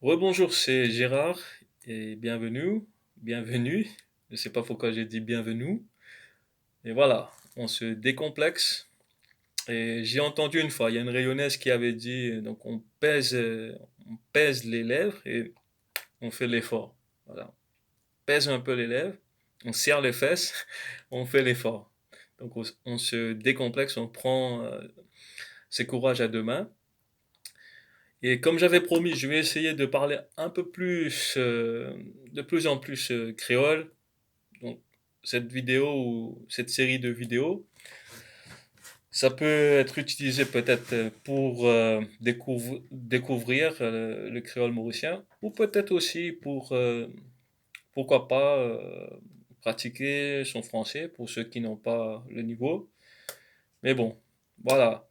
Rebonjour, c'est Gérard et bienvenue. Je ne sais pas pourquoi j'ai dit bienvenue. Et voilà, on se décomplexe. Et j'ai entendu une fois, il y a une rayonnaise qui avait dit, donc on pèse les lèvres et on fait l'effort. Voilà, on pèse un peu les lèvres, on serre les fesses, on fait l'effort. Donc on se décomplexe, on prend ses courages à deux mains. Et comme j'avais promis, je vais essayer de parler un peu plus, de plus en plus créole. Donc, cette vidéo ou cette série de vidéos, ça peut être utilisé peut-être pour découvrir le créole mauricien, ou peut-être aussi pour, pourquoi pas, pratiquer son français pour ceux qui n'ont pas le niveau. Mais bon, voilà.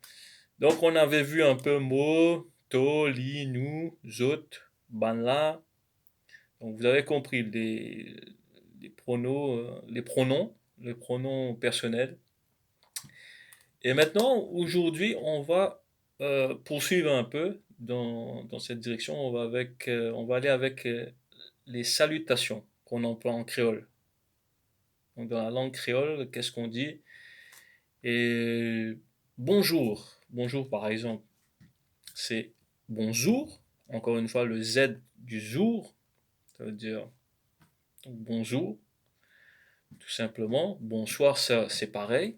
Donc, on avait vu un peu mots, to, li, nous, zot, banla. Donc, vous avez compris les pronoms personnels. Et maintenant, aujourd'hui, on va poursuivre un peu dans cette direction. On va aller avec les salutations qu'on emploie en créole. Donc, dans la langue créole, qu'est-ce qu'on dit? Et bonjour par exemple, c'est bonjour. Encore une fois, le Z du jour, ça veut dire bonjour, tout simplement. Bonsoir, ça c'est pareil.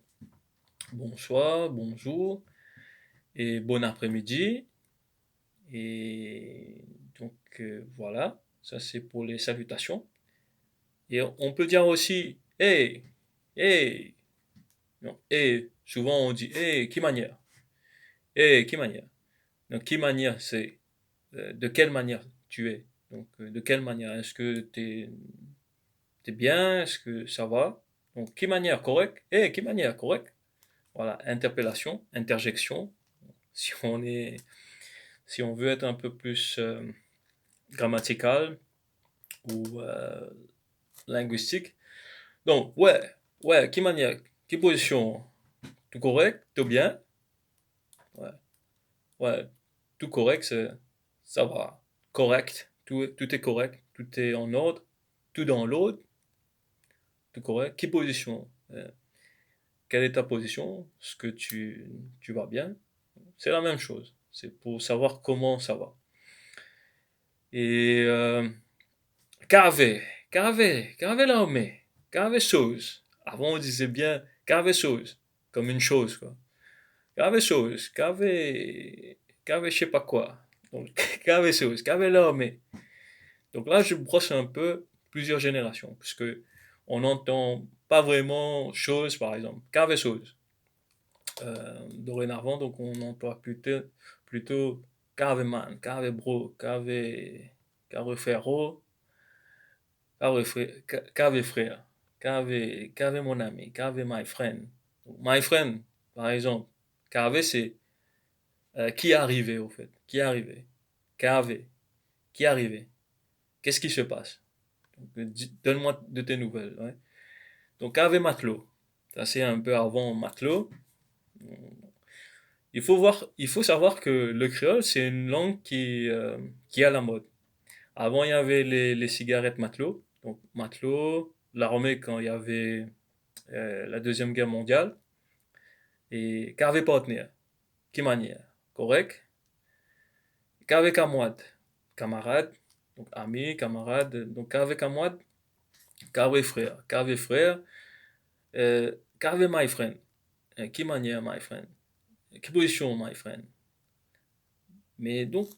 Bonsoir, bonjour et bon après-midi. Et donc voilà, ça c'est pour les salutations. Et on peut dire aussi hey, hey. Non, hey, souvent on dit hey, qui manière? Hey, qui manière? Donc qui manière, c'est de quelle manière tu es? Donc de quelle manière? Est-ce que t'es bien? Est-ce que ça va? Donc qui manière correct? Hey, qui manière correct? Voilà, interpellation, interjection. Si on est, si on veut être un peu plus grammatical ou linguistique. Donc, qui manière, qui position, tout correct, tout bien, ouais, ouais, tout correct, ça va, correct, tout est correct, tout est en ordre, tout dans l'ordre, tout correct, qui position, quelle est ta position, ce que tu vas bien, c'est la même chose, c'est pour savoir comment ça va. Et Carvé, carvé l'homme, carvé chose. Avant on disait bien carvé chose, comme une chose quoi. Carvé chose, carvé je sais pas quoi. Donc carvé chose, carvé l'homme. Donc là je brosse un peu plusieurs générations, puisque on n'entend pas vraiment chose par exemple. Carvé chose. Dorénavant donc on emploie plutôt carvé man, carvé bro, carvé ferro, Cave frère, cave mon ami, cave my friend. My friend, par exemple. Cave, c'est qui est arrivé, au fait. Qui est arrivé. Cave, qui est arrivé. Qu'est-ce qui se passe? Donc, donne-moi de tes nouvelles. Ouais. Donc, cave matelot. Ça, c'est un peu avant matelot. Il faut savoir que le créole, c'est une langue qui est à la mode. Avant, il y avait les cigarettes matelot. Donc, matelot, l'armée quand il y avait la Deuxième Guerre mondiale. Et qu'avait partenaire, qui manière, correct? Qu'avait camarade, camarade, donc ami, camarade, donc qu'avait camarade, qu'avait frère, qu'avait my friend, qui manière my friend, qui position my friend. Mais donc,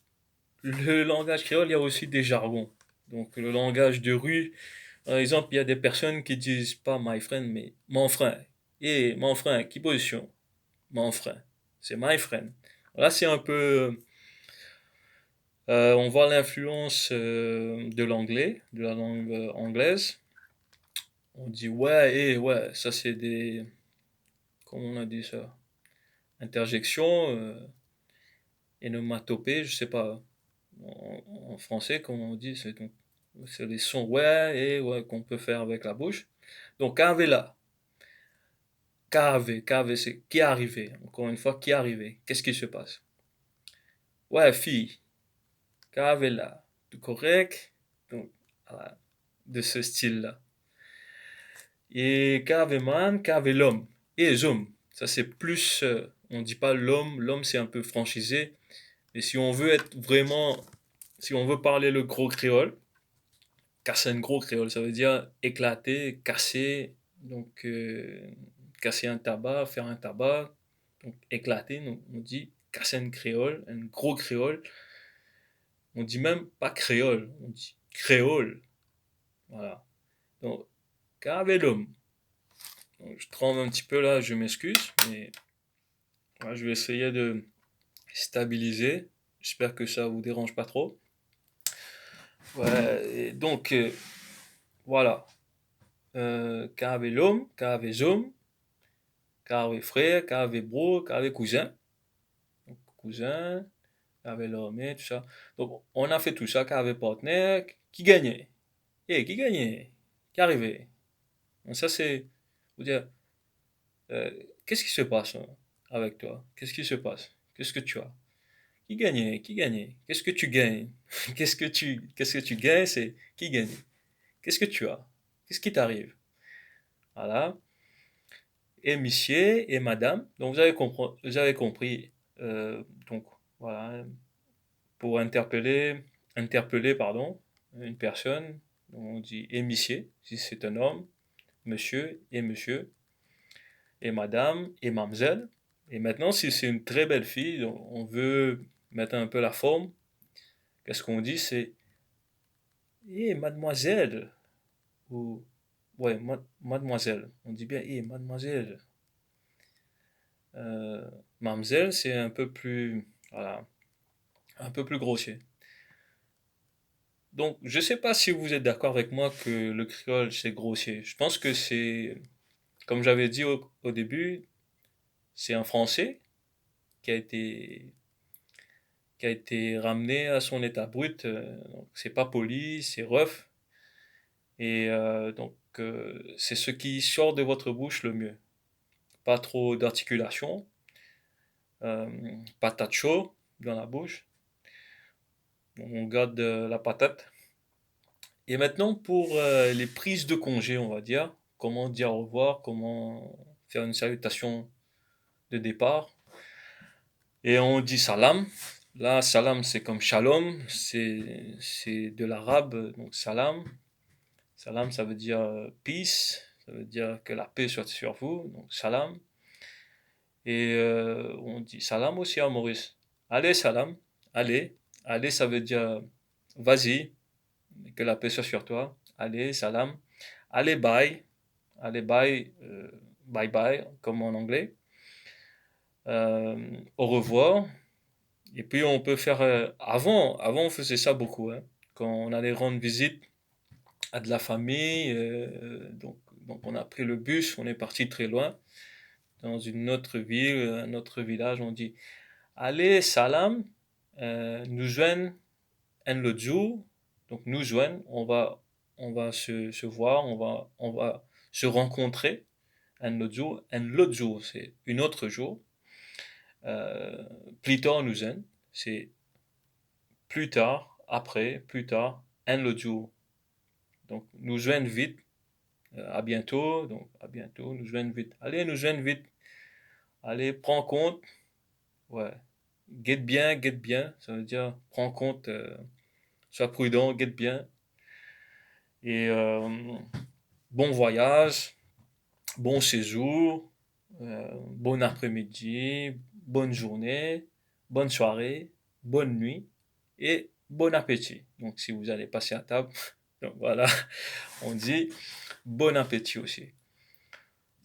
le langage créole, il y a aussi des jargons. Donc, le langage de rue, par exemple, il y a des personnes qui disent pas my friend, mais mon frère. Et mon frère, qui position? Mon frère. C'est my friend. Là, c'est un peu. On voit l'influence de l'anglais, de la langue anglaise. On dit ouais, et ouais, ça c'est des. Comment on a dit ça? Interjection, onomatopée, je sais pas. En français, comment on dit, c'est les sons ouais et ouais qu'on peut faire avec la bouche. Donc, cave là. Cave, c'est qui est arrivé. Encore une fois, qui est arrivé. Qu'est-ce qui se passe? Ouais, fille. Cave là. correct. Donc, voilà, de ce style-là. Et caveman, l'homme. Et zoom. Ça, c'est plus. On dit pas l'homme. L'homme, c'est un peu franchisé. Mais si on veut être vraiment. Si on veut parler le gros créole, casser un gros créole, ça veut dire éclater, casser. Donc, casser un tabac, faire un tabac. Donc, éclater, donc, on dit casser un créole, un gros créole. On dit même pas créole, on dit créole. Voilà. Donc, l'homme. Donc, je tremble un petit peu là, je m'excuse, mais ouais, je vais essayer de stabiliser. J'espère que ça vous dérange pas trop. Ouais, et donc, voilà. L'homme, zoom, frère, bro, cousin. Donc, cousin, l'homme, et tout ça. Donc, on a fait tout ça, partenaire, qui gagnait. Et qui gagnait? Qui arrivait? Donc, ça, c'est. Vous dire, euh, qu'est-ce qui se passe hein, avec toi? Qu'est-ce qui se passe? Qu'est-ce que tu as? Qui gagnait? Qui gagnait? Qu'est-ce que tu gagnes? Qu'est-ce que tu gagnes? C'est qui gagne? Qu'est-ce que tu as? Qu'est-ce qui t'arrive? Voilà. Et monsieur et madame. Donc vous avez compris. Donc voilà. Pour interpeller pardon, une personne, on dit et monsieur si c'est un homme, monsieur et madame et mademoiselle. Et maintenant, si c'est une très belle fille, on veut mettre un peu la forme. Qu'est-ce qu'on dit? C'est eh mademoiselle ou ouais mademoiselle. On dit bien eh mademoiselle. Euh, Mademoiselle, c'est un peu plus voilà, un peu plus grossier. Donc, je sais pas si vous êtes d'accord avec moi que le créole c'est grossier. Je pense que c'est comme j'avais dit au début, c'est un français qui a été ramené à son état brut. Donc c'est pas poli, c'est rough. Et c'est ce qui sort de votre bouche le mieux. Pas trop d'articulation, euh, patate chaude dans la bouche. On garde la patate. Et maintenant pour les prises de congé, on va dire. Comment dire au revoir, comment faire une salutation de départ. Et on dit salam. Là, salam, c'est comme shalom, c'est de l'arabe, donc salam. Salam, ça veut dire peace, ça veut dire que la paix soit sur vous, donc salam. Et on dit salam aussi à Maurice. Allez, salam, allez. Allez, ça veut dire vas-y, que la paix soit sur toi. Allez, salam. Allez, bye. Allez, bye, bye bye, comme en anglais. Au revoir. Et puis on peut faire. Avant on faisait ça beaucoup, hein. Quand on allait rendre visite à de la famille, donc on a pris le bus, on est parti très loin, dans une autre ville, un autre village, on dit allez, salam, nous joignent un l'autre jour, donc nous joignent, on va se voir, on va se rencontrer un l'autre jour, c'est une autre jour. Euh, Plus tard, nous joignent, c'est plus tard, après, plus tard, un l'autre jour. Donc, nous joignent vite, à bientôt, donc à bientôt, nous joignent vite. Allez, nous joignent vite. Allez, prends compte. Ouais. Guette bien. Ça veut dire, prends compte, sois prudent, guette bien. Et bon voyage, bon séjour, bon après-midi, bonne journée, bonne soirée, bonne nuit et bon appétit. Donc, si vous allez passer à table, donc voilà, on dit bon appétit aussi.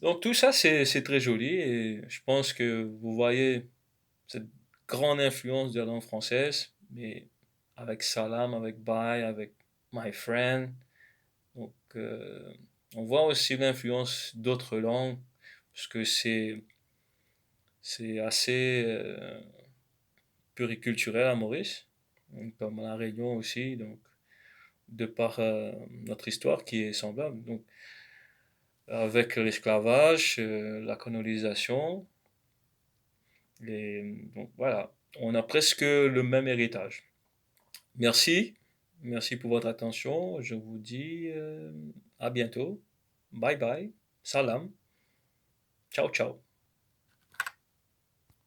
Donc tout ça, c'est très joli et je pense que vous voyez cette grande influence de la langue française, mais avec salam, avec bye, avec my friend. Donc on voit aussi l'influence d'autres langues, parce que c'est assez pluriculturel à Maurice, donc, comme à La Réunion aussi, donc de par notre histoire qui est semblable. Donc avec l'esclavage, la colonisation, et donc voilà, on a presque le même héritage. Merci Merci pour votre attention. Je vous dis à bientôt. Bye bye. Salam. Ciao, ciao.